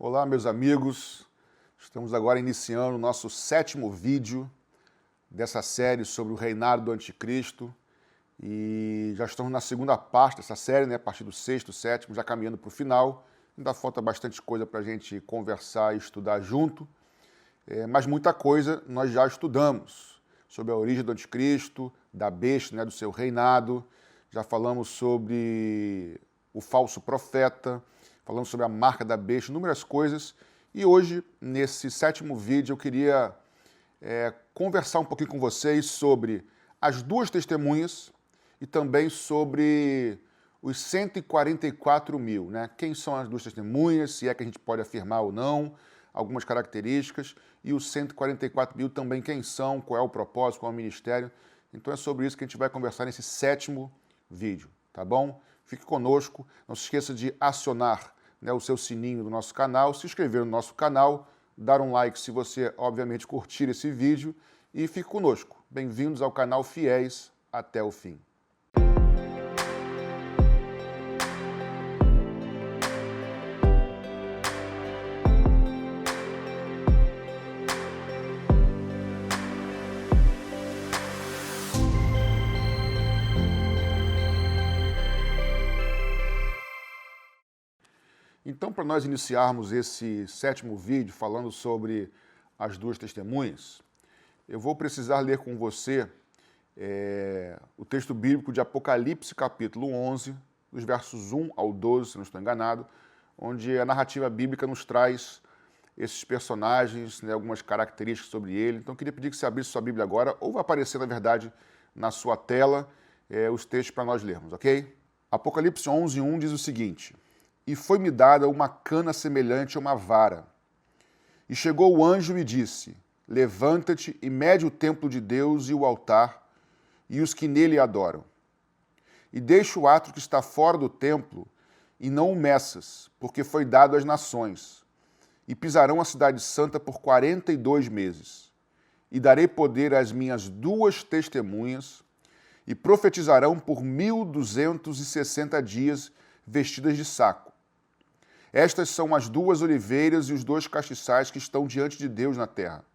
Olá, meus amigos. Estamos agora iniciando o nosso 7º vídeo dessa série sobre o reinado do anticristo. E já estamos na segunda parte dessa série, né? A partir do 6º, 7º, já caminhando para o final. Ainda falta bastante coisa para a gente conversar e estudar junto. Mas muita coisa nós já estudamos sobre a origem do anticristo, da besta, né? Do seu reinado. Já falamos sobre o falso profeta, falamos sobre a marca da besta, inúmeras coisas. E hoje, nesse 7º vídeo, eu queria conversar um pouquinho com vocês sobre as duas testemunhas e também sobre os 144 mil, né? Quem são as duas testemunhas, se é que a gente pode afirmar ou não, algumas características, e os 144 mil também quem são, qual é o propósito, qual é o ministério. Então é sobre isso que a gente vai conversar nesse 7º vídeo, tá bom? Fique conosco, não se esqueça de acionar, né, o seu sininho do nosso canal, se inscrever no nosso canal, dar um like se você, obviamente, curtir esse vídeo e fique conosco. Bem-vindos ao canal Fiéis até o fim. Então, para nós iniciarmos esse 7º vídeo falando sobre as duas testemunhas, eu vou precisar ler com você o texto bíblico de Apocalipse, capítulo 11, dos versos 1 ao 12, se não estou enganado, onde a narrativa bíblica nos traz esses personagens, né, algumas características sobre ele. Então, eu queria pedir que você abrisse sua Bíblia agora, ou vai aparecer, na verdade, na sua tela, os textos para nós lermos, ok? Apocalipse 11, 1 diz o seguinte: E foi-me dada uma cana semelhante a uma vara. E chegou o anjo e disse: Levanta-te e mede o templo de Deus e o altar, e os que nele adoram. E deixa o átrio que está fora do templo, e não o meças, porque foi dado às nações. E pisarão a cidade santa por 42 meses. E darei poder às minhas duas testemunhas, e profetizarão por 1260 dias, vestidas de saco. Estas são as duas oliveiras e os dois castiçais que estão diante de Deus na terra.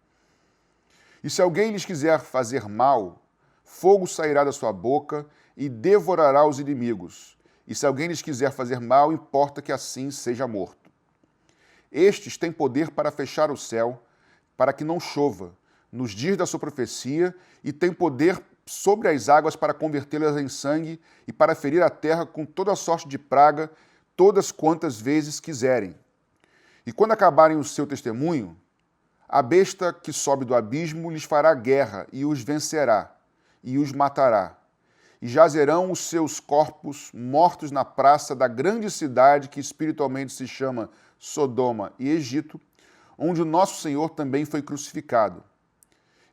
E se alguém lhes quiser fazer mal, fogo sairá da sua boca e devorará os inimigos. E se alguém lhes quiser fazer mal, importa que assim seja morto. Estes têm poder para fechar o céu, para que não chova, nos dias da sua profecia, e têm poder sobre as águas para convertê-las em sangue e para ferir a terra com toda sorte de praga, todas quantas vezes quiserem. E quando acabarem o seu testemunho, a besta que sobe do abismo lhes fará guerra e os vencerá, e os matará. E jazerão os seus corpos mortos na praça da grande cidade que espiritualmente se chama Sodoma e Egito, onde o nosso Senhor também foi crucificado.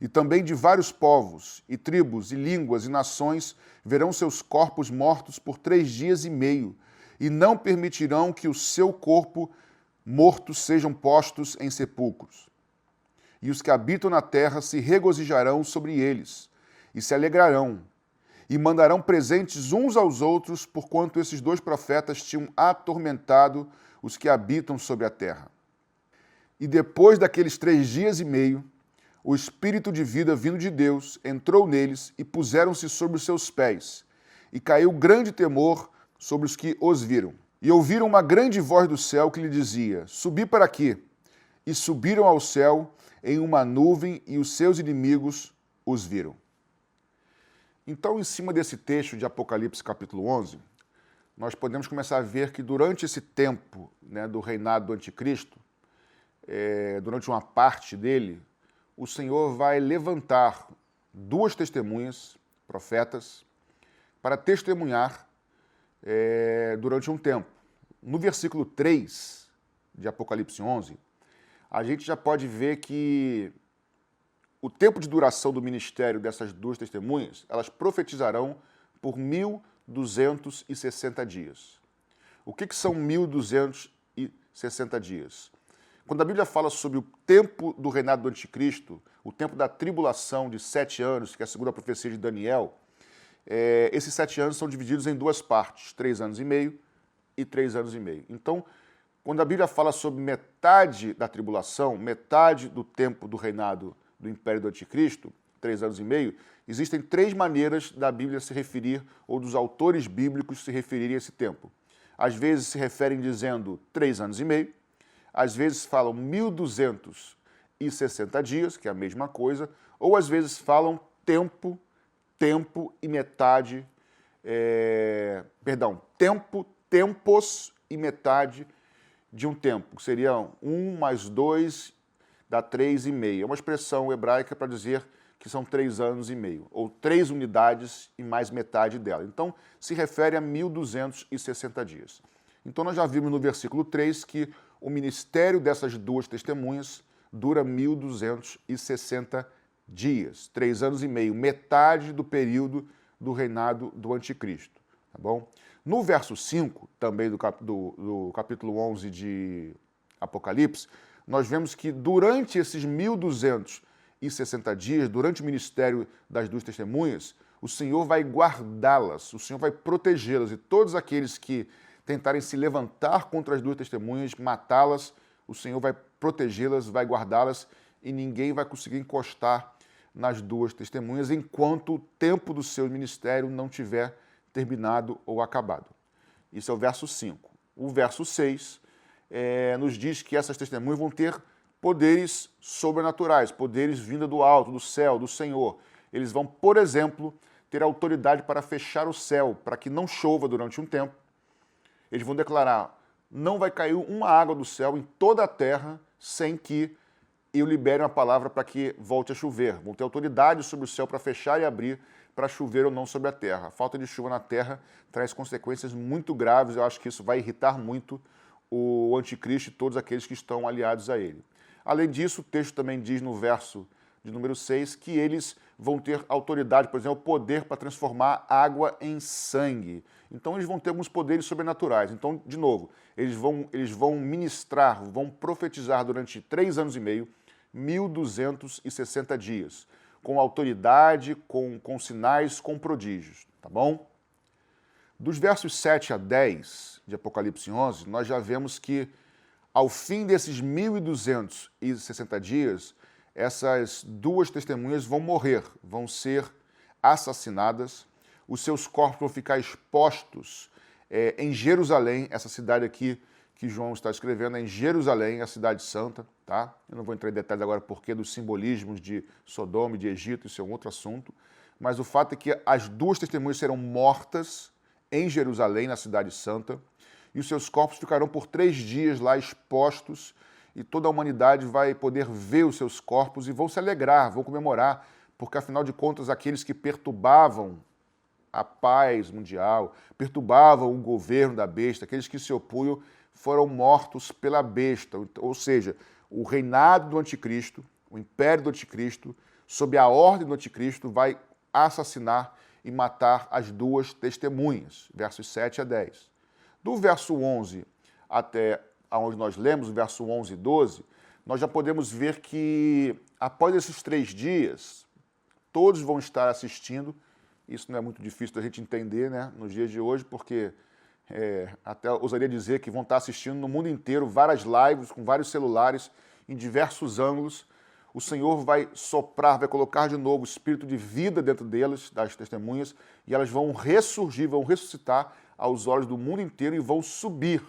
E também de vários povos, e tribos, e línguas, e nações verão seus corpos mortos por 3 dias e meio, e não permitirão que o seu corpo morto sejam postos em sepulcros. E os que habitam na terra se regozijarão sobre eles, e se alegrarão, e mandarão presentes uns aos outros, porquanto esses dois profetas tinham atormentado os que habitam sobre a terra. E depois daqueles 3 dias e meio, o Espírito de vida vindo de Deus entrou neles, e puseram-se sobre os seus pés, e caiu grande temor sobre os que os viram. E ouviram uma grande voz do céu que lhe dizia: Subi para aqui. E subiram ao céu em uma nuvem, e os seus inimigos os viram. Então, em cima desse texto de Apocalipse capítulo 11, nós podemos começar a ver que durante esse tempo, né, do reinado do anticristo, durante uma parte dele, o Senhor vai levantar duas testemunhas, profetas, para testemunhar durante um tempo. No versículo 3 de Apocalipse 11, a gente já pode ver que o tempo de duração do ministério dessas duas testemunhas, elas profetizarão por 1260 dias. O que são 1260 dias? Quando a Bíblia fala sobre o tempo do reinado do anticristo, o tempo da tribulação de 7 anos, que é segundo a profecia de Daniel, esses 7 anos são divididos em duas partes, 3 anos e meio e 3 anos e meio. Então, Quando a Bíblia fala sobre metade da tribulação, metade do tempo do reinado do Império do Anticristo, 3 anos e meio, existem 3 maneiras da Bíblia se referir, ou dos autores bíblicos se referirem a esse tempo. Às vezes se referem dizendo 3 anos e meio, às vezes falam 1260 dias, que é a mesma coisa, ou às vezes falam tempo e metade, tempos e metade de um tempo, que seriam 1 mais 2 dá 3,5. É uma expressão hebraica para dizer que são 3 anos e meio, ou 3 unidades e mais metade dela. Então, se refere a 1260 dias. Então, nós já vimos no versículo 3 que o ministério dessas 2 testemunhas dura 1260 dias, 3 anos e meio, metade do período do reinado do Anticristo, tá bom? No verso 5, também do capítulo 11 de Apocalipse, nós vemos que durante esses 1260 dias, durante o ministério das 2 testemunhas, o Senhor vai guardá-las, o Senhor vai protegê-las, e todos aqueles que tentarem se levantar contra as 2 testemunhas, matá-las, o Senhor vai protegê-las, vai guardá-las, e ninguém vai conseguir encostar nas 2 testemunhas enquanto o tempo do seu ministério não tiver terminado ou acabado. Isso é o verso 5. O verso 6 nos diz que essas testemunhas vão ter poderes sobrenaturais, poderes vindos do alto, do céu, do Senhor. Eles vão, por exemplo, ter autoridade para fechar o céu, para que não chova durante um tempo. Eles vão declarar, não vai cair uma água do céu em toda a terra sem que eu libere uma palavra para que volte a chover. Vão ter autoridade sobre o céu para fechar e abrir, para chover ou não sobre a terra. A falta de chuva na terra traz consequências muito graves. Eu acho que isso vai irritar muito o anticristo e todos aqueles que estão aliados a ele. Além disso, o texto também diz no verso de número 6 que eles vão ter autoridade, por exemplo, o poder para transformar água em sangue. Então, eles vão ter alguns poderes sobrenaturais. Então, de novo, eles vão ministrar, vão profetizar durante 3 anos e meio, 1260 dias, com autoridade, com sinais, com prodígios, tá bom? Dos versos 7 a 10 de Apocalipse 11, nós já vemos que, ao fim desses 1260 dias, essas 2 testemunhas vão morrer, vão ser assassinadas, os seus corpos vão ficar expostos em Jerusalém, essa cidade aqui que João está escrevendo, é em Jerusalém, a cidade santa, tá? Eu não vou entrar em detalhes agora porque dos simbolismos de Sodoma e de Egito, isso é um outro assunto, mas o fato é que as 2 testemunhas serão mortas em Jerusalém, na cidade santa, e os seus corpos ficarão por 3 dias lá expostos, e toda a humanidade vai poder ver os seus corpos e vão se alegrar, vão comemorar, porque afinal de contas aqueles que perturbavam a paz mundial, perturbavam o governo da besta, aqueles que se opunham foram mortos pela besta, ou seja, o reinado do anticristo, o império do anticristo, sob a ordem do anticristo, vai assassinar e matar as 2 testemunhas, versos 7 a 10. Do verso 11 até onde nós lemos, o verso 11 e 12, nós já podemos ver que após esses 3 dias, todos vão estar assistindo. Isso não é muito difícil da gente entender, né, nos dias de hoje, porque até ousaria dizer que vão estar assistindo no mundo inteiro várias lives com vários celulares em diversos ângulos. O Senhor vai soprar, vai colocar de novo o espírito de vida dentro delas, das testemunhas, e elas vão ressurgir, vão ressuscitar aos olhos do mundo inteiro e vão subir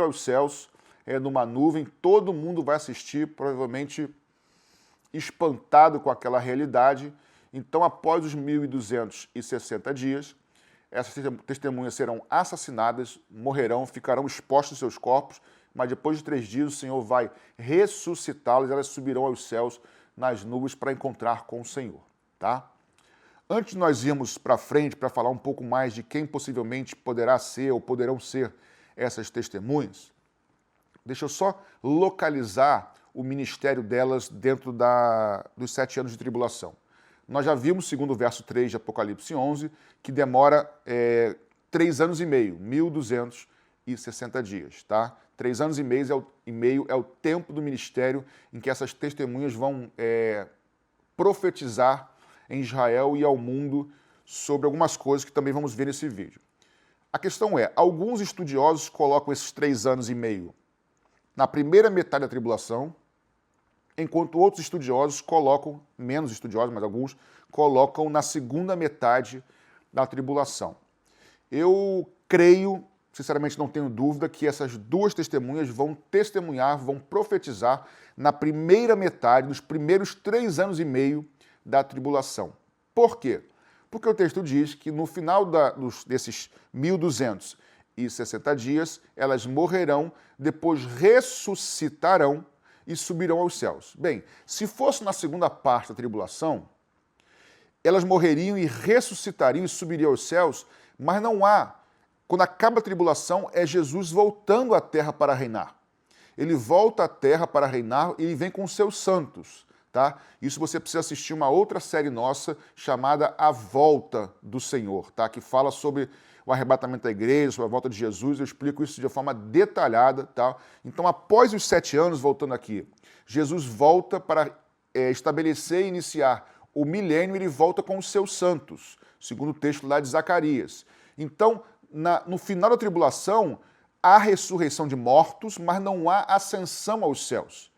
aos céus numa nuvem. Todo mundo vai assistir, provavelmente espantado com aquela realidade. Então, após os 1260 dias, essas testemunhas serão assassinadas, morrerão, ficarão expostos seus corpos, mas depois de 3 dias o Senhor vai ressuscitá-las, elas subirão aos céus nas nuvens para encontrar com o Senhor, tá? Antes de nós irmos para frente para falar um pouco mais de quem possivelmente poderá ser ou poderão ser essas testemunhas, deixa eu só localizar o ministério delas dentro dos 7 anos de tribulação. Nós já vimos, segundo o verso 3 de Apocalipse 11, que demora 3 anos e meio, 1260 dias, tá? 3 anos e meio é o tempo do ministério em que essas testemunhas vão profetizar em Israel e ao mundo sobre algumas coisas que também vamos ver nesse vídeo. A questão é, alguns estudiosos colocam esses 3 anos e meio na primeira metade da tribulação, enquanto outros estudiosos colocam, menos estudiosos, mas alguns, colocam na segunda metade da tribulação. Eu creio, sinceramente não tenho dúvida, que essas duas testemunhas vão testemunhar, vão profetizar na primeira metade, nos primeiros 3 anos e meio da tribulação. Por quê? Porque o texto diz que no final desses 1260 dias, elas morrerão, depois ressuscitarão e subirão aos céus. Bem, se fosse na segunda parte da tribulação, elas morreriam e ressuscitariam e subiriam aos céus, mas não há. Quando acaba a tribulação, é Jesus voltando à terra para reinar. Ele volta à terra para reinar e ele vem com os seus santos. Tá? Isso você precisa assistir uma outra série nossa chamada A Volta do Senhor, tá? Que fala sobre o arrebatamento da igreja, sobre a volta de Jesus. Eu explico isso de forma detalhada. Tá? Então, após os 7 anos, voltando aqui, Jesus volta para estabelecer e iniciar o milênio, ele volta com os seus santos, segundo o texto lá de Zacarias. Então, no final da tribulação, há ressurreição de mortos, mas não há ascensão aos céus.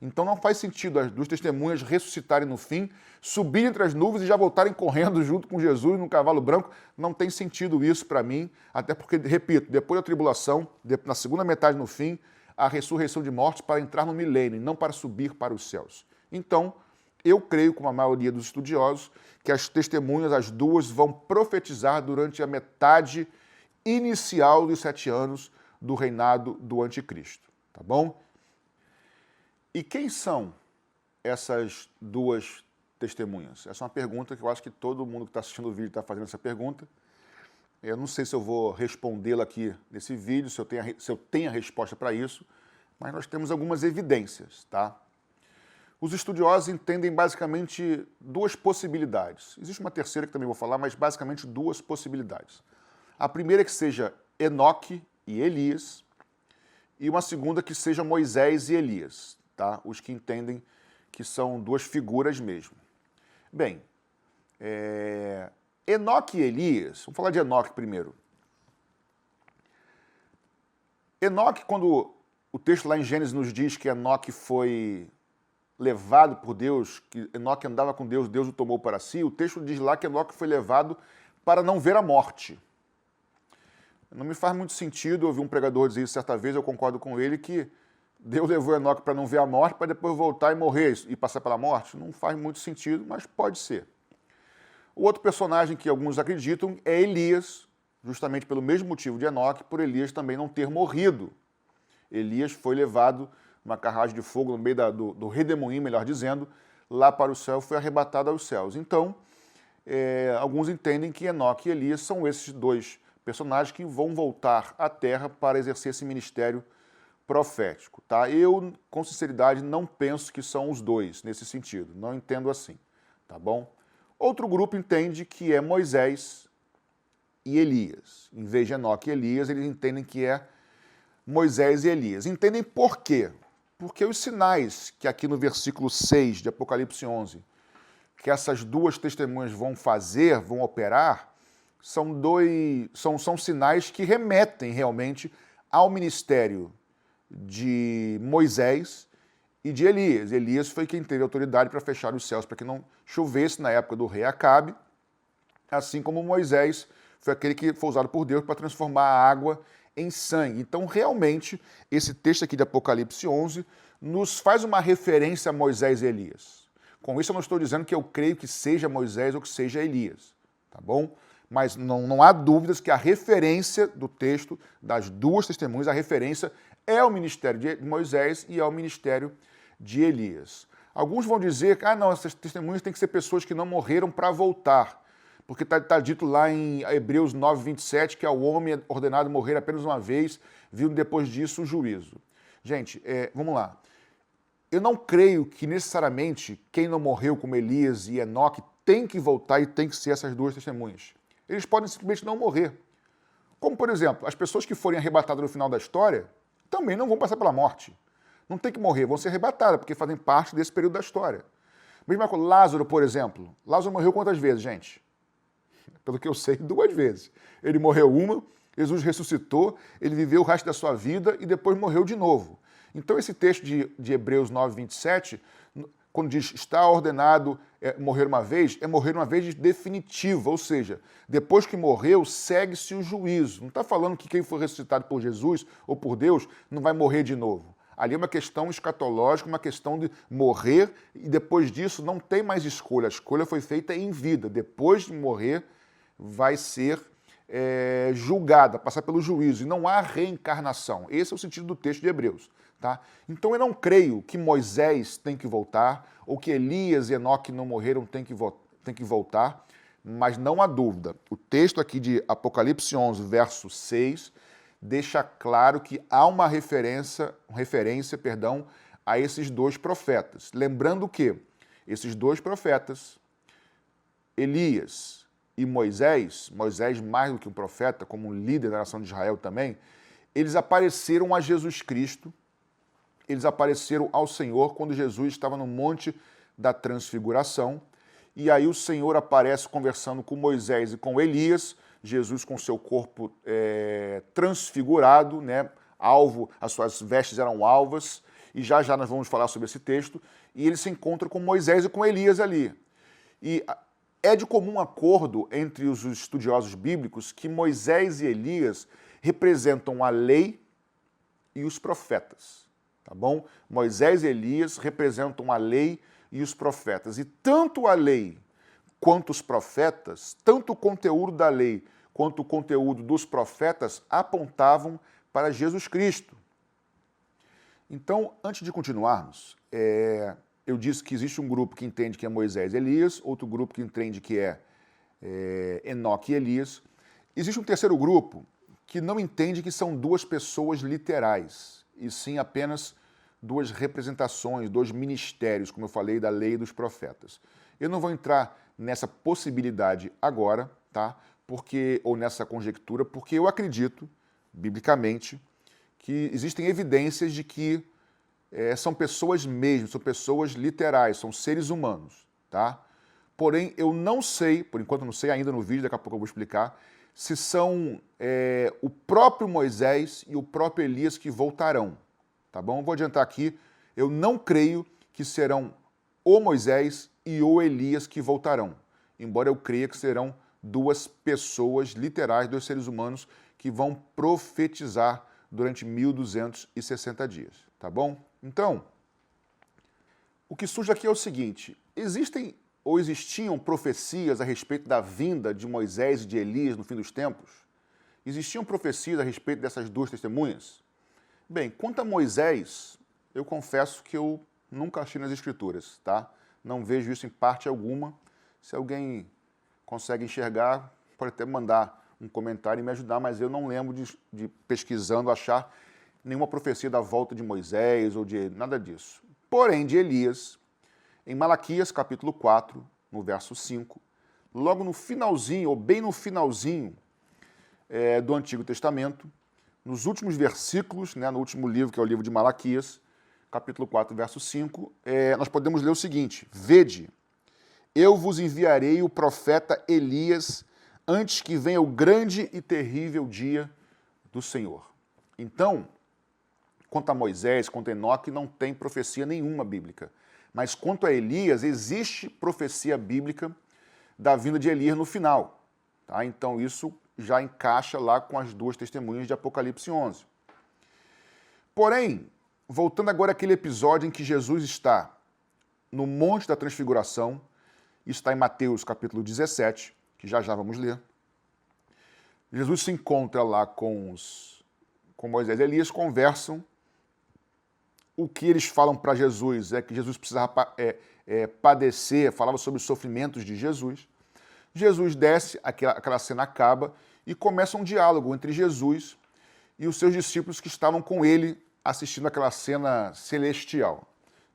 Então não faz sentido as duas testemunhas ressuscitarem no fim, subirem entre as nuvens e já voltarem correndo junto com Jesus num cavalo branco. Não tem sentido isso para mim, até porque, repito, depois da tribulação, na segunda metade no fim, a ressurreição de mortos para entrar no milênio, não para subir para os céus. Então, eu creio, como a maioria dos estudiosos, que as testemunhas, as duas, vão profetizar durante a metade inicial dos 7 anos do reinado do anticristo. Tá bom? E quem são essas duas testemunhas? Essa é uma pergunta que eu acho que todo mundo que está assistindo o vídeo está fazendo essa pergunta. Eu não sei se eu vou respondê-la aqui nesse vídeo, se eu tenho a resposta para isso, mas nós temos algumas evidências, tá? Os estudiosos entendem basicamente 2 possibilidades. Existe uma terceira que também vou falar, mas basicamente 2 possibilidades. A primeira é que seja Enoque e Elias, e uma segunda que seja Moisés e Elias. Tá? Os que entendem que são 2 figuras mesmo. Bem, Enoque e Elias, vamos falar de Enoque primeiro. Enoque, quando o texto lá em Gênesis nos diz que Enoque foi levado por Deus, que Enoque andava com Deus, Deus o tomou para si, o texto diz lá que Enoque foi levado para não ver a morte. Não me faz muito sentido, eu ouvi um pregador dizer isso certa vez, eu concordo com ele, que Deus levou Enoque para não ver a morte, para depois voltar e morrer e passar pela morte. Não faz muito sentido, mas pode ser. O outro personagem que alguns acreditam é Elias, justamente pelo mesmo motivo de Enoque, por Elias também não ter morrido. Elias foi levado numa carruagem de fogo no meio do redemoinho, melhor dizendo, lá para o céu, foi arrebatado aos céus. Então, alguns entendem que Enoque e Elias são esses 2 personagens que vão voltar à terra para exercer esse ministério profético, tá? Eu, com sinceridade, não penso que são os 2 nesse sentido, não entendo assim, tá bom? Outro grupo entende que é Moisés e Elias. Em vez de Enoque e Elias, eles entendem que é Moisés e Elias. Entendem por quê? Porque os sinais que aqui no versículo 6 de Apocalipse 11, que essas 2 testemunhas vão fazer, vão operar, são sinais que remetem realmente ao ministério de Moisés e de Elias. Elias foi quem teve autoridade para fechar os céus para que não chovesse na época do rei Acabe, assim como Moisés foi aquele que foi usado por Deus para transformar a água em sangue. Então, realmente, esse texto aqui de Apocalipse 11 nos faz uma referência a Moisés e Elias. Com isso, eu não estou dizendo que eu creio que seja Moisés ou que seja Elias, tá bom? Mas não há dúvidas que a referência do texto, das 2 testemunhas, a referência é o ministério de Moisés e é o ministério de Elias. Alguns vão dizer que não, essas testemunhas têm que ser pessoas que não morreram para voltar, porque está dito lá em Hebreus 9, 27, que ao homem é ordenado morrer apenas uma vez, vindo depois disso o juízo. Gente, vamos lá. Eu não creio que necessariamente quem não morreu como Elias e Enoque tem que voltar e tem que ser essas 2 testemunhas. Eles podem simplesmente não morrer. Como, por exemplo, as pessoas que forem arrebatadas no final da história também não vão passar pela morte. Não tem que morrer, vão ser arrebatadas, porque fazem parte desse período da história. Mesma coisa, Lázaro, por exemplo. Lázaro morreu quantas vezes, gente? Pelo que eu sei, 2 vezes. Ele morreu uma, Jesus ressuscitou, ele viveu o resto da sua vida e depois morreu de novo. Então esse texto de Hebreus 9, 27, quando diz está ordenado morrer uma vez, é morrer uma vez definitiva, ou seja, depois que morreu, segue-se o juízo. Não está falando que quem for ressuscitado por Jesus ou por Deus não vai morrer de novo. Ali é uma questão escatológica, uma questão de morrer e depois disso não tem mais escolha. A escolha foi feita em vida. Depois de morrer, vai ser julgada, passar pelo juízo. E não há reencarnação. Esse é o sentido do texto de Hebreus. Tá? Então eu não creio que Moisés tem que voltar ou que Elias e Enoque não morreram tem que voltar, mas não há dúvida. O texto aqui de Apocalipse 11, verso 6, deixa claro que há uma referência a esses dois profetas. Lembrando que esses dois profetas, Elias e Moisés mais do que um profeta, como um líder da nação de Israel também, eles apareceram a Jesus Cristo, eles apareceram ao Senhor quando Jesus estava no Monte da Transfiguração, e aí o Senhor aparece conversando com Moisés e com Elias, Jesus com seu corpo transfigurado, né, alvo, as suas vestes eram alvas, e já nós vamos falar sobre esse texto, e ele se encontra com Moisés e com Elias ali. E é de comum acordo entre os estudiosos bíblicos que Moisés e Elias representam a lei e os profetas. Tá bom? Moisés e Elias representam a lei e os profetas. E tanto a lei quanto os profetas, tanto o conteúdo da lei quanto o conteúdo dos profetas apontavam para Jesus Cristo. Então, antes de continuarmos, eu disse que existe um grupo que entende que é Moisés e Elias, outro grupo que entende que é Enoque e Elias. Existe um terceiro grupo que não entende que são duas pessoas literais, e sim apenas duas representações, dois ministérios, como eu falei, da lei e dos profetas. Eu não vou entrar nessa possibilidade agora, tá? Ou nessa conjectura, porque eu acredito, biblicamente, que existem evidências de que são pessoas mesmo, são pessoas literais, são seres humanos, tá? Porém, eu não sei, por enquanto não sei ainda no vídeo, daqui a pouco eu vou explicar, se são o próprio Moisés e o próprio Elias que voltarão, tá bom? Vou adiantar aqui, eu não creio que serão o Moisés e o Elias que voltarão, embora eu creia que serão duas pessoas literais, dois seres humanos que vão profetizar durante 1260 dias, tá bom? Então, o que surge aqui é o seguinte, existiam profecias a respeito da vinda de Moisés e de Elias no fim dos tempos? Existiam profecias a respeito dessas duas testemunhas? Bem, quanto a Moisés, eu confesso que eu nunca achei nas Escrituras, tá? Não vejo isso em parte alguma. Se alguém consegue enxergar, pode até mandar um comentário e me ajudar, mas eu não lembro de pesquisando, achar nenhuma profecia da volta de Moisés ou de nada disso. Porém, de Elias, em Malaquias, capítulo 4, no verso 5, logo no finalzinho, ou bem no finalzinho do Antigo Testamento, nos últimos versículos, né, no último livro, que é o livro de Malaquias, capítulo 4, verso 5, nós podemos ler o seguinte: Vede, eu vos enviarei o profeta Elias antes que venha o grande e terrível dia do Senhor. Então, quanto a Moisés, quanto a Enoque, não tem profecia nenhuma bíblica. Mas quanto a Elias, existe profecia bíblica da vinda de Elias no final. Tá? Então isso já encaixa lá com as duas testemunhas de Apocalipse 11. Porém, voltando agora àquele episódio em que Jesus está no Monte da Transfiguração, isso está em Mateus capítulo 17, que já vamos ler. Jesus se encontra lá com Moisés e Elias, conversam. O que eles falam para Jesus é que Jesus precisava padecer, falava sobre os sofrimentos de Jesus. Jesus desce, aquela cena acaba, e começa um diálogo entre Jesus e os seus discípulos que estavam com ele assistindo aquela cena celestial.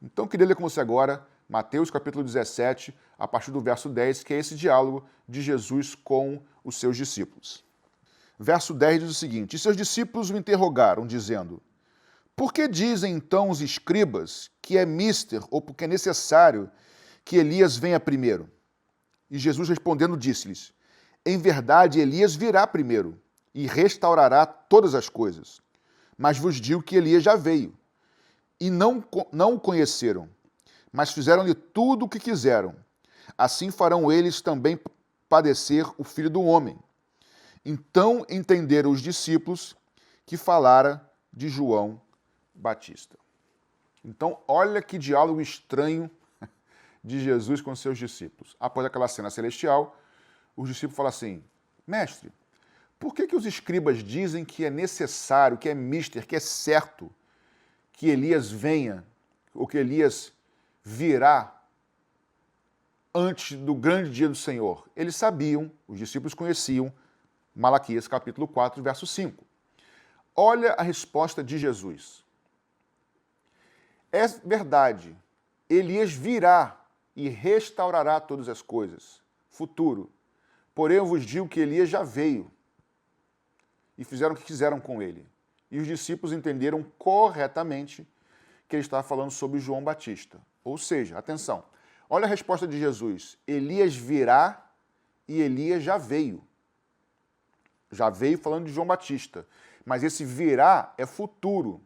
Então, eu queria ler com você agora Mateus capítulo 17, a partir do verso 10, que é esse diálogo de Jesus com os seus discípulos. Verso 10 diz o seguinte: E seus discípulos o interrogaram, dizendo: Por que dizem então os escribas que é mister, ou porque é necessário que Elias venha primeiro? E Jesus respondendo disse-lhes: Em verdade, Elias virá primeiro e restaurará todas as coisas. Mas vos digo que Elias já veio, e não o conheceram, mas fizeram-lhe tudo o que quiseram. Assim farão eles também padecer o Filho do Homem. Então entenderam os discípulos que falara de João Batista. Então, olha que diálogo estranho de Jesus com seus discípulos. Após aquela cena celestial, os discípulos falam assim: mestre, por que os escribas dizem que é necessário, que é mister, que é certo que Elias venha, ou que Elias virá antes do grande dia do Senhor? Eles sabiam, os discípulos conheciam Malaquias capítulo 4, verso 5. Olha a resposta de Jesus. É verdade, Elias virá e restaurará todas as coisas. Futuro. Porém, eu vos digo que Elias já veio e fizeram o que quiseram com ele. E os discípulos entenderam corretamente que ele estava falando sobre João Batista. Ou seja, atenção, olha a resposta de Jesus. Elias virá e Elias já veio. Já veio falando de João Batista. Mas esse virá é futuro.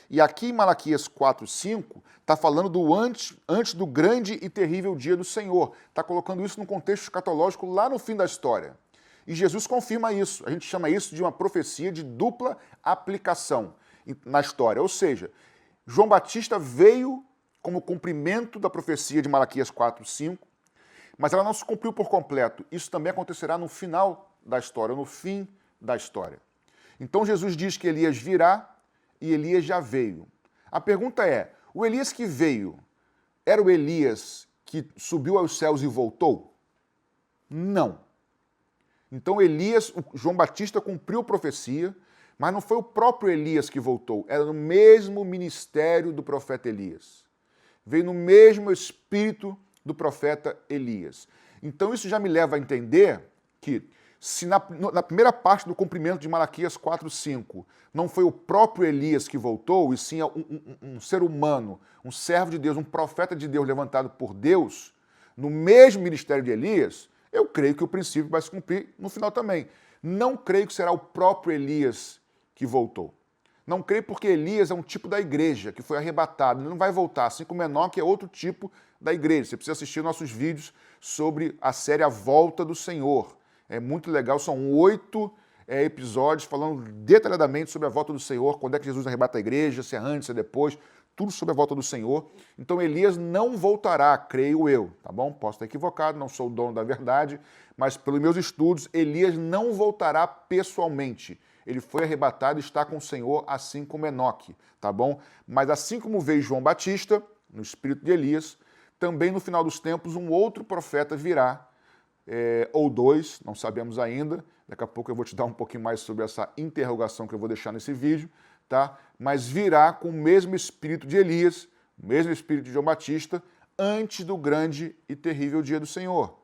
E aqui em Malaquias 4, 5, está falando do antes do grande e terrível dia do Senhor. Está colocando isso num contexto escatológico lá no fim da história. E Jesus confirma isso. A gente chama isso de uma profecia de dupla aplicação na história. Ou seja, João Batista veio como cumprimento da profecia de Malaquias 4, 5, mas ela não se cumpriu por completo. Isso também acontecerá no final da história, no fim da história. Então Jesus diz que Elias virá e Elias já veio. A pergunta é, o Elias que veio era o Elias que subiu aos céus e voltou? Não. Então Elias, João Batista cumpriu a profecia, mas não foi o próprio Elias que voltou, era no mesmo ministério do profeta Elias. Veio no mesmo espírito do profeta Elias. Então isso já me leva a entender que se na primeira parte do cumprimento de Malaquias 4, 5, não foi o próprio Elias que voltou, e sim um ser humano, um servo de Deus, um profeta de Deus levantado por Deus, no mesmo ministério de Elias, eu creio que o princípio vai se cumprir no final também. Não creio que será o próprio Elias que voltou. Não creio porque Elias é um tipo da igreja que foi arrebatado, ele não vai voltar, assim como Enoque é outro tipo da igreja. Você precisa assistir nossos vídeos sobre a série A Volta do Senhor. É muito legal, são 8 episódios falando detalhadamente sobre a volta do Senhor, quando é que Jesus arrebata a igreja, se é antes, se é depois, tudo sobre a volta do Senhor. Então Elias não voltará, creio eu, tá bom? Posso estar equivocado, não sou o dono da verdade, mas pelos meus estudos, Elias não voltará pessoalmente. Ele foi arrebatado e está com o Senhor, assim como Enoque, tá bom? Mas assim como veio João Batista, no espírito de Elias, também no final dos tempos um outro profeta virá, ou dois, não sabemos ainda. Daqui a pouco eu vou te dar um pouquinho mais sobre essa interrogação que eu vou deixar nesse vídeo, tá? Mas virá com o mesmo espírito de Elias, o mesmo espírito de João Batista, antes do grande e terrível dia do Senhor.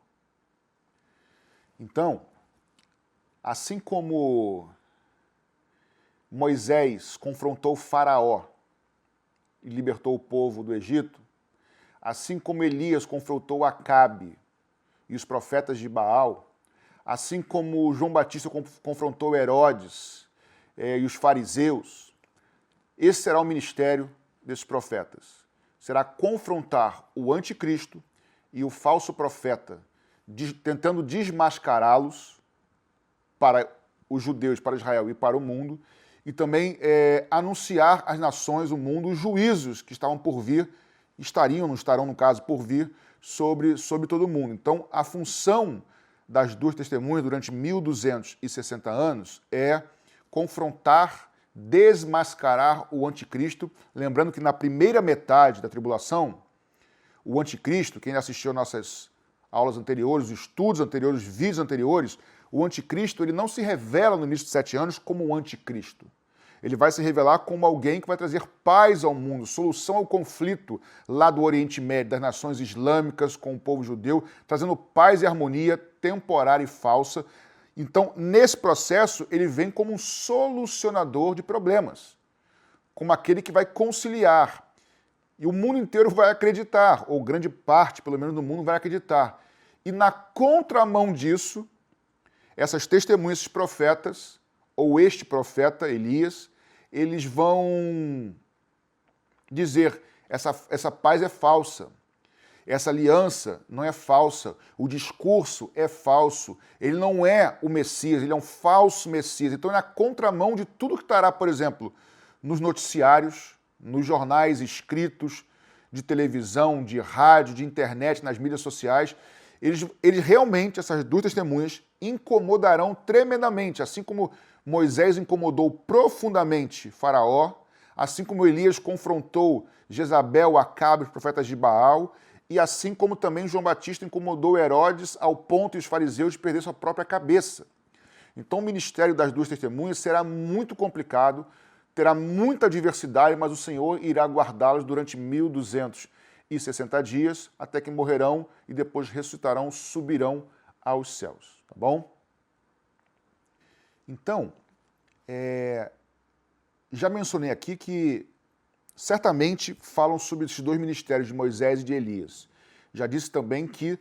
Então, assim como Moisés confrontou Faraó e libertou o povo do Egito, assim como Elias confrontou Acabe e os profetas de Baal, assim como João Batista confrontou Herodes e os fariseus, esse será o ministério desses profetas. Será confrontar o anticristo e o falso profeta, tentando desmascará-los para os judeus, para Israel e para o mundo, e também anunciar às nações, o mundo, os juízos que estavam por vir, não estarão, no caso, por vir, sobre todo o mundo. Então, a função das duas testemunhas durante 1260 anos é confrontar, desmascarar o anticristo, lembrando que na primeira metade da tribulação, o anticristo, quem assistiu nossas aulas anteriores, os estudos anteriores, os vídeos anteriores, o anticristo ele não se revela no início de 7 anos como um anticristo. Ele vai se revelar como alguém que vai trazer paz ao mundo, solução ao conflito lá do Oriente Médio, das nações islâmicas com o povo judeu, trazendo paz e harmonia temporária e falsa. Então, nesse processo, ele vem como um solucionador de problemas, como aquele que vai conciliar. E o mundo inteiro vai acreditar, ou grande parte, pelo menos, do mundo vai acreditar. E na contramão disso, essas testemunhas, esses profetas, ou este profeta, Elias, eles vão dizer, essa paz é falsa, essa aliança não é falsa, o discurso é falso, ele não é o Messias, ele é um falso Messias. Então é na contramão de tudo que estará, por exemplo, nos noticiários, nos jornais escritos, de televisão, de rádio, de internet, nas mídias sociais. Eles realmente, essas duas testemunhas, incomodarão tremendamente, assim como Moisés incomodou profundamente Faraó, assim como Elias confrontou Jezabel, Acabe, os profetas de Baal, e assim como também João Batista incomodou Herodes ao ponto de os fariseus de perder sua própria cabeça. Então o ministério das duas testemunhas será muito complicado, terá muita diversidade, mas o Senhor irá guardá-los durante 1260 dias, até que morrerão e depois ressuscitarão, subirão aos céus, tá bom? Então, já mencionei aqui que certamente falam sobre esses dois ministérios de Moisés e de Elias. Já disse também que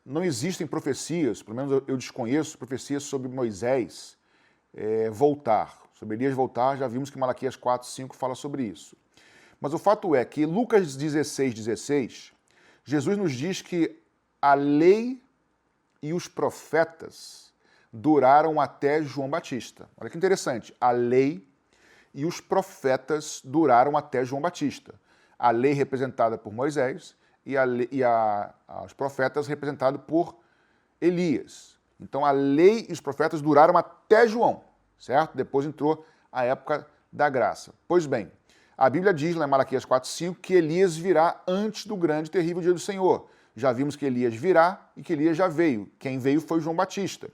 não existem profecias, pelo menos eu desconheço profecias sobre Moisés voltar. Sobre Elias voltar, já vimos que Malaquias 4, 5 fala sobre isso. Mas o fato é que Lucas 16, 16, Jesus nos diz que a lei e os profetas duraram até João Batista. Olha que interessante, a lei e os profetas duraram até João Batista. A lei representada por Moisés e os profetas representados por Elias. Então a lei e os profetas duraram até João, certo? Depois entrou a época da graça. Pois bem, a Bíblia diz lá em Malaquias 4:5 que Elias virá antes do grande e terrível dia do Senhor. Já vimos que Elias virá e que Elias já veio. Quem veio foi João Batista.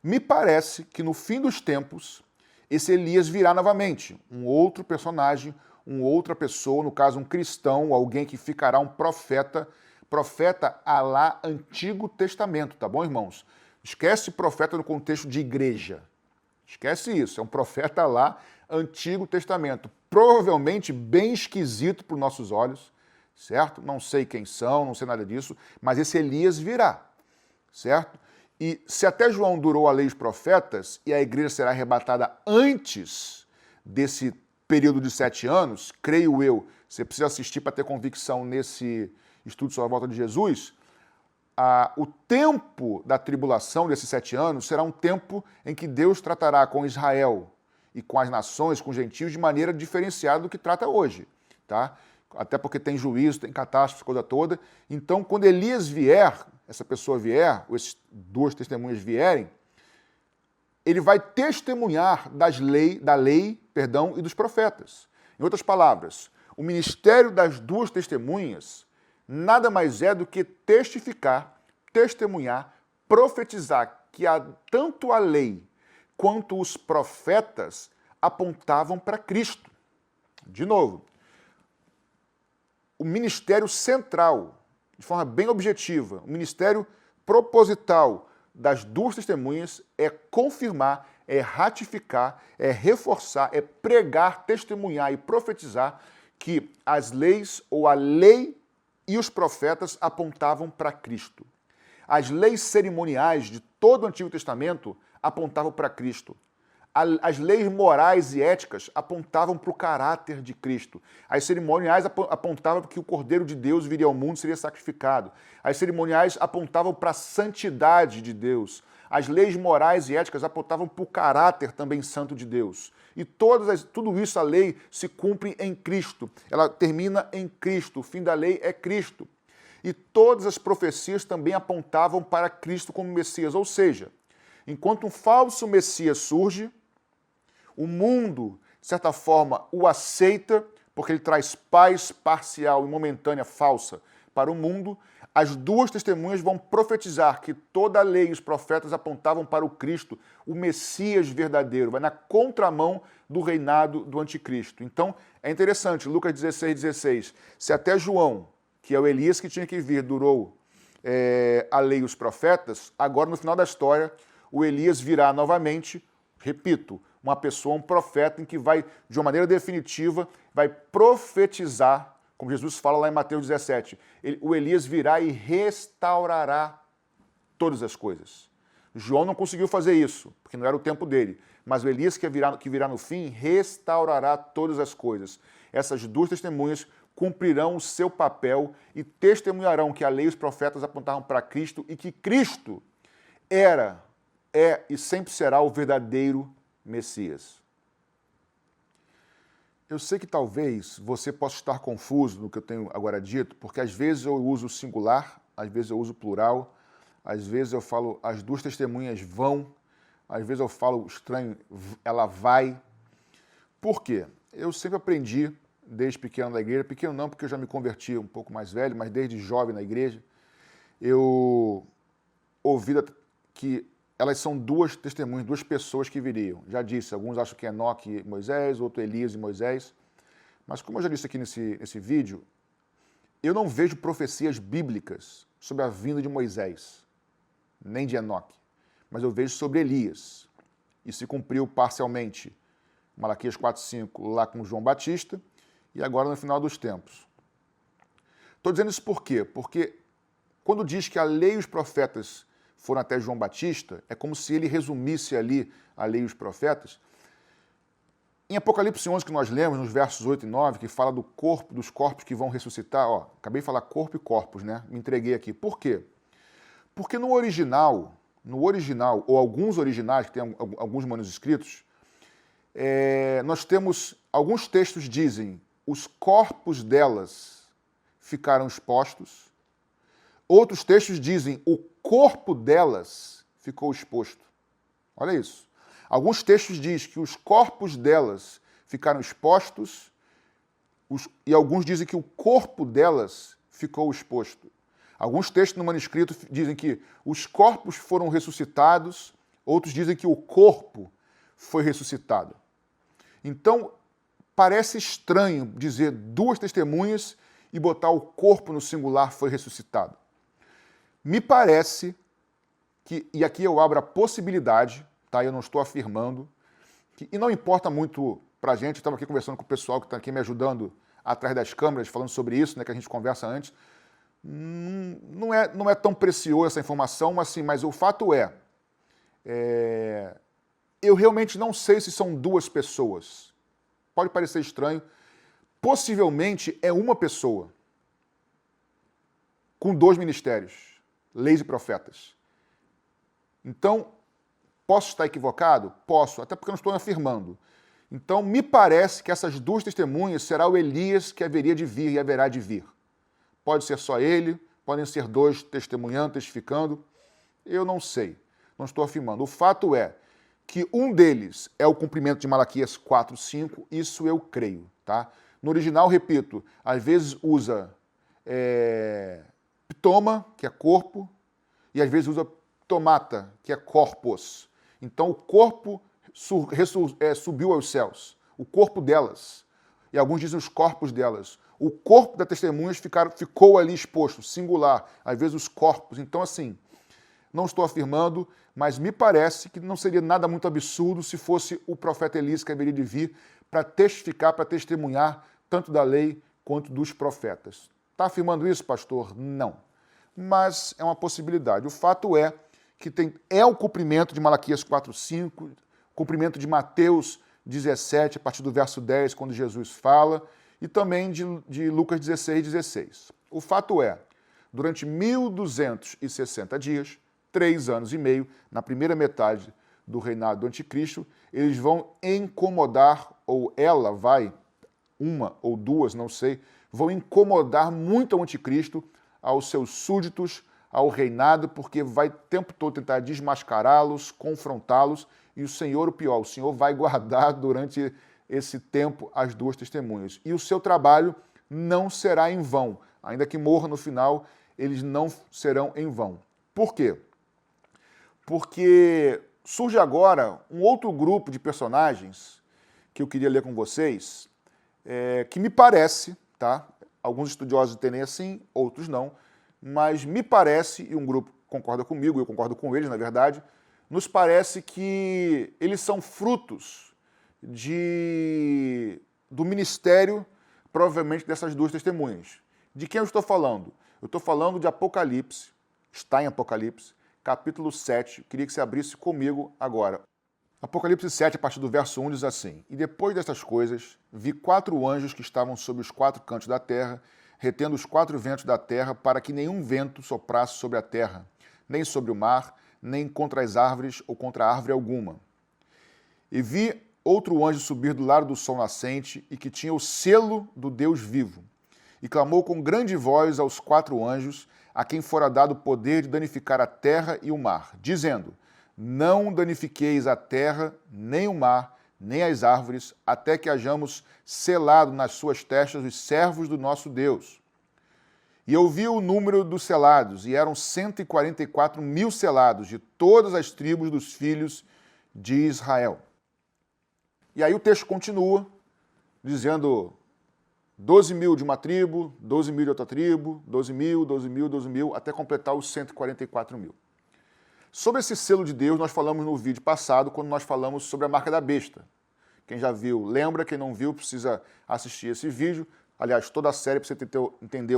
Me parece que no fim dos tempos, esse Elias virá novamente, um outro personagem, uma outra pessoa, no caso um cristão, alguém que ficará um profeta alá Antigo Testamento, tá bom, irmãos? Esquece profeta no contexto de igreja. Esquece isso, é um profeta lá Antigo Testamento. Provavelmente bem esquisito para os nossos olhos, certo? Não sei quem são, não sei nada disso, mas esse Elias virá, certo? E se até João durou a lei e os profetas, e a igreja será arrebatada antes desse período de 7 anos, creio eu, você precisa assistir para ter convicção nesse estudo sobre a volta de Jesus, o tempo da tribulação desses 7 anos será um tempo em que Deus tratará com Israel e com as nações, com os gentios, de maneira diferenciada do que trata hoje, tá? Até porque tem juízo, tem catástrofe, coisa toda. Então, quando Elias vier, essa pessoa vier, ou esses duas testemunhas vierem, ele vai testemunhar da lei, e dos profetas. Em outras palavras, o ministério das duas testemunhas nada mais é do que testificar, testemunhar, profetizar que tanto a lei quanto os profetas apontavam para Cristo. De novo, o ministério central, de forma bem objetiva, o ministério proposital das duas testemunhas é confirmar, é ratificar, é reforçar, é pregar, testemunhar e profetizar que as leis ou a lei e os profetas apontavam para Cristo. As leis cerimoniais de todo o Antigo Testamento apontavam para Cristo. As leis morais e éticas apontavam para o caráter de Cristo. As cerimoniais apontavam que o Cordeiro de Deus viria ao mundo e seria sacrificado. As cerimoniais apontavam para a santidade de Deus. As leis morais e éticas apontavam para o caráter também santo de Deus. E tudo isso, a lei, se cumpre em Cristo. Ela termina em Cristo. O fim da lei é Cristo. E todas as profecias também apontavam para Cristo como Messias. Ou seja, enquanto um falso Messias surge, o mundo, de certa forma, o aceita, porque ele traz paz parcial e momentânea falsa para o mundo. As duas testemunhas vão profetizar que toda a lei e os profetas apontavam para o Cristo, o Messias verdadeiro, vai na contramão do reinado do anticristo. Então, é interessante, Lucas 16, 16, se até João, que é o Elias que tinha que vir, durou a lei e os profetas, agora no final da história, o Elias virá novamente, repito, uma pessoa, um profeta, em que vai, de uma maneira definitiva, vai profetizar, como Jesus fala lá em Mateus 17, o Elias virá e restaurará todas as coisas. João não conseguiu fazer isso, porque não era o tempo dele. Mas o Elias que virá no fim restaurará todas as coisas. Essas duas testemunhas cumprirão o seu papel e testemunharão que a lei e os profetas apontavam para Cristo e que Cristo era, é e sempre será o verdadeiro Messias. Eu sei que talvez você possa estar confuso no que eu tenho agora dito, porque às vezes eu uso o singular, às vezes eu uso o plural, às vezes eu falo as duas testemunhas vão, às vezes eu falo estranho, ela vai. Por quê? Eu sempre aprendi, desde pequeno na igreja, pequeno não porque eu já me converti um pouco mais velho, mas desde jovem na igreja, eu ouvi que elas são duas testemunhas, duas pessoas que viriam. Já disse, alguns acham que é Enoque e Moisés, outro Elias e Moisés. Mas como eu já disse aqui nesse vídeo, eu não vejo profecias bíblicas sobre a vinda de Moisés, nem de Enoque, mas eu vejo sobre Elias. E se cumpriu parcialmente, Malaquias 4:5, lá com João Batista, e agora no final dos tempos. Estou dizendo isso por quê? Porque quando diz que a lei e os profetas foram até João Batista, é como se ele resumisse ali a lei e os profetas. Em Apocalipse 11, que nós lemos, nos versos 8 e 9, que fala do corpo, dos corpos que vão ressuscitar, ó, acabei de falar corpo e corpos, né? Me entreguei aqui. Por quê? Porque no original, ou alguns originais, que tem alguns manuscritos, nós temos, alguns textos dizem, os corpos delas ficaram expostos. Outros textos dizem, o corpo delas ficou exposto. Olha isso. Alguns textos dizem que os corpos delas ficaram expostos e alguns dizem que o corpo delas ficou exposto. Alguns textos no manuscrito dizem que os corpos foram ressuscitados, outros dizem que o corpo foi ressuscitado. Então, parece estranho dizer duas testemunhas e botar o corpo no singular foi ressuscitado. Me parece que, e aqui eu abro a possibilidade, tá? Eu não estou afirmando, e não importa muito para a gente, eu estava aqui conversando com o pessoal que está aqui me ajudando atrás das câmeras, falando sobre isso, né, que a gente conversa antes. Não é tão preciosa essa informação, mas o fato eu realmente não sei se são duas pessoas. Pode parecer estranho. Possivelmente é uma pessoa com dois ministérios. Leis e profetas. Então, posso estar equivocado? Posso, até porque eu não estou afirmando. Então, me parece que essas duas testemunhas será o Elias que haveria de vir e haverá de vir. Pode ser só ele, podem ser dois testemunhando, testificando. Eu não sei, não estou afirmando. O fato é que um deles é o cumprimento de Malaquias 4:5, isso eu creio, tá? No original, repito, às vezes usa ptoma, que é corpo, e às vezes usa ptomata, que é corpos. Então o corpo subiu aos céus, o corpo delas, e alguns dizem os corpos delas. O corpo das testemunhas ficou ali exposto, singular, às vezes os corpos. Então assim, não estou afirmando, mas me parece que não seria nada muito absurdo se fosse o profeta Elias que haveria de vir para testificar, para testemunhar, tanto da lei quanto dos profetas. Está afirmando isso, pastor? Não. Mas é uma possibilidade. O fato é que é o cumprimento de Malaquias 4:5, cumprimento de Mateus 17, a partir do verso 10, quando Jesus fala, e também de Lucas 16:16. O fato é, durante 1260 dias, 3 anos e meio, na primeira metade do reinado do anticristo, eles vão incomodar, ou ela vai, uma ou duas, não sei, vão incomodar muito o anticristo, aos seus súditos, ao reinado, porque vai o tempo todo tentar desmascará-los, confrontá-los, e o Senhor, o pior, o Senhor vai guardar durante esse tempo as duas testemunhas. E o seu trabalho não será em vão, ainda que morra no final, eles não serão em vão. Por quê? Porque surge agora um outro grupo de personagens que eu queria ler com vocês, que me parece, tá? Alguns estudiosos entendem assim, outros não, mas me parece, e um grupo concorda comigo, eu concordo com eles, na verdade, nos parece que eles são frutos do ministério, provavelmente, dessas duas testemunhas. De quem eu estou falando? Eu estou falando de Apocalipse, está em Apocalipse, capítulo 7. Queria que você abrisse comigo agora. Apocalipse 7, a partir do verso 1, diz assim: E depois destas coisas, vi 4 anjos que estavam sobre os 4 cantos da terra, retendo os 4 ventos da terra, para que nenhum vento soprasse sobre a terra, nem sobre o mar, nem contra as árvores ou contra árvore alguma. E vi outro anjo subir do lado do sol nascente, e que tinha o selo do Deus vivo. E clamou com grande voz aos 4 anjos, a quem fora dado o poder de danificar a terra e o mar, dizendo: Não danifiqueis a terra, nem o mar, nem as árvores, até que hajamos selado nas suas testas os servos do nosso Deus. E eu vi o número dos selados, e eram 144 mil selados, de todas as tribos dos filhos de Israel. E aí o texto continua, dizendo 12 mil de uma tribo, 12 mil de outra tribo, 12 mil, 12 mil, 12 mil, até completar os 144 mil. Sobre esse selo de Deus, nós falamos no vídeo passado, quando nós falamos sobre a marca da besta. Quem já viu, lembra. Quem não viu, precisa assistir esse vídeo. Aliás, toda a série, para você entender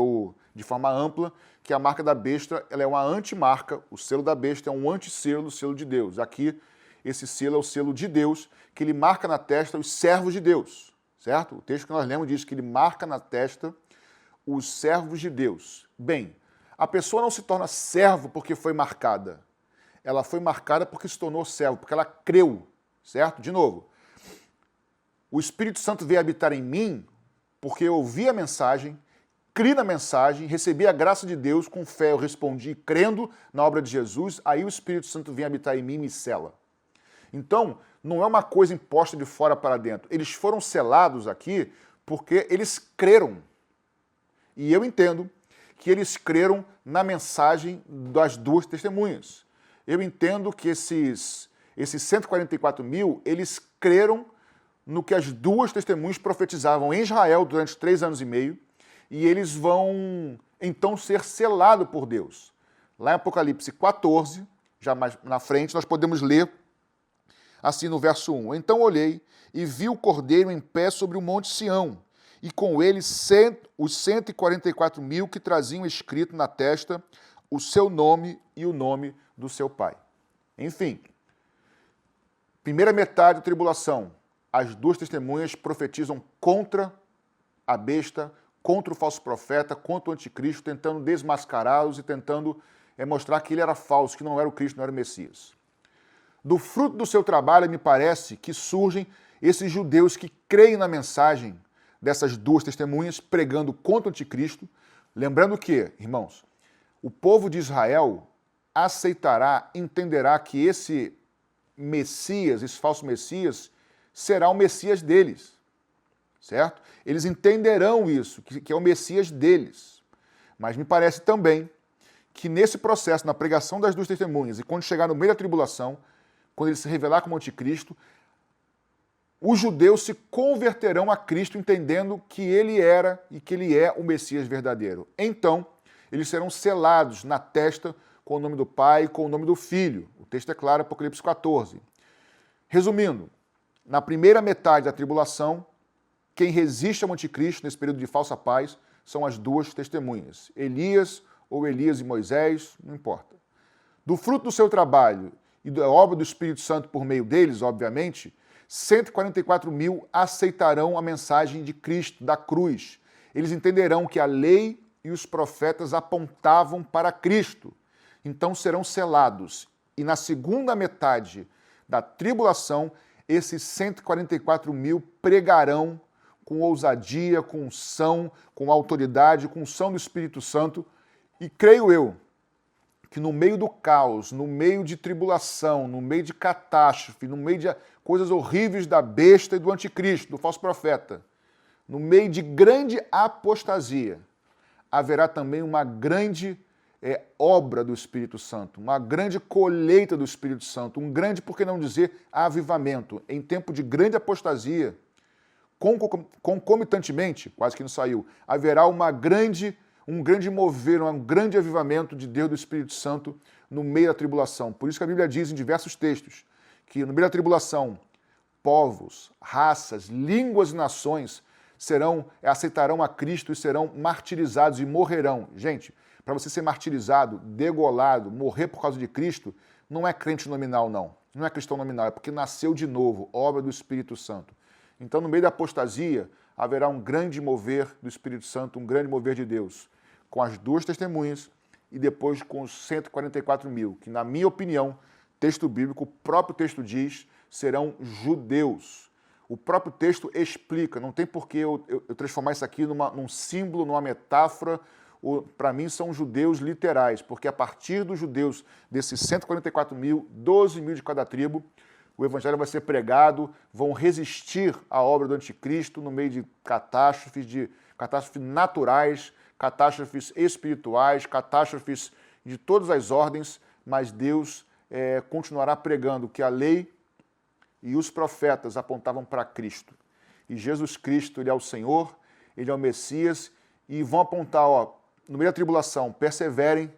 de forma ampla, que a marca da besta ela é uma antimarca. O selo da besta é um antisselo do selo de Deus. Aqui, esse selo é o selo de Deus, que ele marca na testa os servos de Deus. Certo? O texto que nós lemos diz que ele marca na testa os servos de Deus. Bem, a pessoa não se torna servo porque foi marcada. Ela foi marcada porque se tornou servo, porque ela creu, certo? De novo, o Espírito Santo veio habitar em mim porque eu ouvi a mensagem, criei na mensagem, recebi a graça de Deus, com fé eu respondi, crendo na obra de Jesus, aí o Espírito Santo vem habitar em mim e me sela. Então, não é uma coisa imposta de fora para dentro. Eles foram selados aqui porque eles creram. E eu entendo que eles creram na mensagem das 2 testemunhas. Eu entendo que esses 144 mil, eles creram no que as 2 testemunhas profetizavam em Israel durante 3 anos e meio, e eles vão, então, ser selados por Deus. Lá em Apocalipse 14, já mais na frente, nós podemos ler assim no verso 1. Então olhei e vi o Cordeiro em pé sobre o monte Sião, e com ele os 144 mil que traziam escrito na testa o seu nome e o nome do seu pai. Enfim, primeira metade da tribulação, as 2 testemunhas profetizam contra a besta, contra o falso profeta, contra o anticristo, tentando desmascará-los e tentando mostrar que ele era falso, que não era o Cristo, não era o Messias. Do fruto do seu trabalho, me parece que surgem esses judeus que creem na mensagem dessas 2 testemunhas, pregando contra o anticristo. Lembrando que, irmãos, o povo de Israel aceitará, entenderá que esse Messias, esse falso Messias, será o Messias deles, certo? Eles entenderão isso, que é o Messias deles. Mas me parece também que nesse processo, na pregação das 2 testemunhas, e quando chegar no meio da tribulação, quando ele se revelar como anticristo, os judeus se converterão a Cristo, entendendo que ele era e que ele é o Messias verdadeiro. Então, eles serão selados na testa com o nome do Pai e com o nome do Filho. O texto é claro, Apocalipse 14. Resumindo, na primeira metade da tribulação, quem resiste ao anticristo nesse período de falsa paz são as 2 testemunhas, Elias ou Elias e Moisés, não importa. Do fruto do seu trabalho e da obra do Espírito Santo por meio deles, obviamente, 144 mil aceitarão a mensagem de Cristo, da cruz. Eles entenderão que a lei e os profetas apontavam para Cristo. Então serão selados. E na segunda metade da tribulação, esses 144 mil pregarão com ousadia, com unção, com autoridade, com unção do Espírito Santo. E creio eu que no meio do caos, no meio de tribulação, no meio de catástrofe, no meio de coisas horríveis da besta e do anticristo, do falso profeta, no meio de grande apostasia, haverá também uma grande obra do Espírito Santo, uma grande colheita do Espírito Santo, um grande, por que não dizer, avivamento. Em tempo de grande apostasia, concomitantemente, quase que não saiu, haverá um grande mover, um grande avivamento de Deus do Espírito Santo no meio da tribulação. Por isso que a Bíblia diz em diversos textos que no meio da tribulação, povos, raças, línguas e nações aceitarão a Cristo e serão martirizados e morrerão. Gente, para você ser martirizado, degolado, morrer por causa de Cristo, não é crente nominal, não. Não é cristão nominal, é porque nasceu de novo, obra do Espírito Santo. Então, no meio da apostasia, haverá um grande mover do Espírito Santo, um grande mover de Deus, com as duas testemunhas e depois com os 144 mil, que, na minha opinião, texto bíblico, o próprio texto diz, serão judeus. O próprio texto explica, não tem por que eu transformar isso aqui num símbolo, numa metáfora. Para mim, são judeus literais, porque a partir dos judeus, desses 144 mil, 12 mil de cada tribo, o evangelho vai ser pregado, vão resistir à obra do anticristo no meio de catástrofes naturais, catástrofes espirituais, catástrofes de todas as ordens, mas Deus continuará pregando que a lei e os profetas apontavam para Cristo. E Jesus Cristo, ele é o Senhor, ele é o Messias, e vão apontar, no meio da tribulação, perseverem,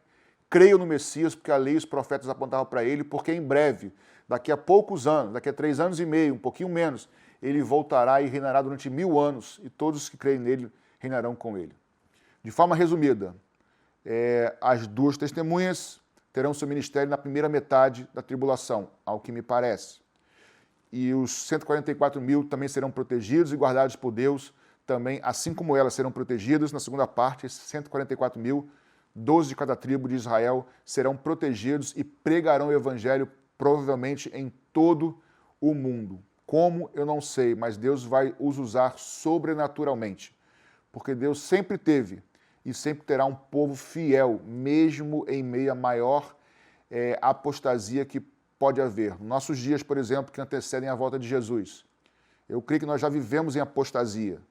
creiam no Messias, porque a lei e os profetas apontavam para ele, porque em breve, daqui a poucos anos, daqui a 3 anos e meio, um pouquinho menos, ele voltará e reinará durante 1000 anos, e todos que creem nele reinarão com ele. De forma resumida, as duas testemunhas terão seu ministério na primeira metade da tribulação, ao que me parece. E os 144 mil também serão protegidos e guardados por Deus, também, assim como elas serão protegidas. Na segunda parte, esses 144 mil, 12 de cada tribo de Israel, serão protegidos e pregarão o evangelho provavelmente em todo o mundo. Como, eu não sei, mas Deus vai os usar sobrenaturalmente, porque Deus sempre teve e sempre terá um povo fiel, mesmo em meio à maior apostasia que pode haver. Nossos dias, por exemplo, que antecedem a volta de Jesus. Eu creio que nós já vivemos em apostasia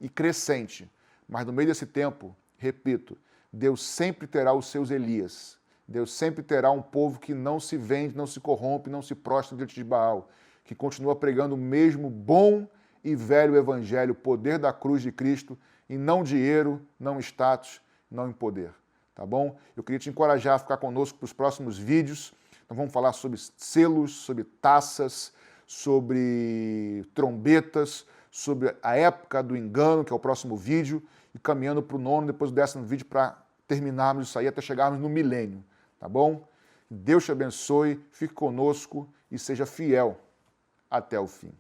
e crescente, mas no meio desse tempo, repito, Deus sempre terá os seus Elias. Deus sempre terá um povo que não se vende, não se corrompe, não se prostra diante de Baal, que continua pregando o mesmo bom e velho evangelho, o poder da cruz de Cristo, e não dinheiro, não status, não em poder. Tá bom? Eu queria te encorajar a ficar conosco para os próximos vídeos. Nós vamos falar sobre selos, sobre taças, sobre trombetas, sobre a época do engano, que é o próximo vídeo, e caminhando para o 9º, depois do 10º vídeo, para terminarmos isso aí, até chegarmos no milênio, tá bom? Deus te abençoe, fique conosco e seja fiel até o fim.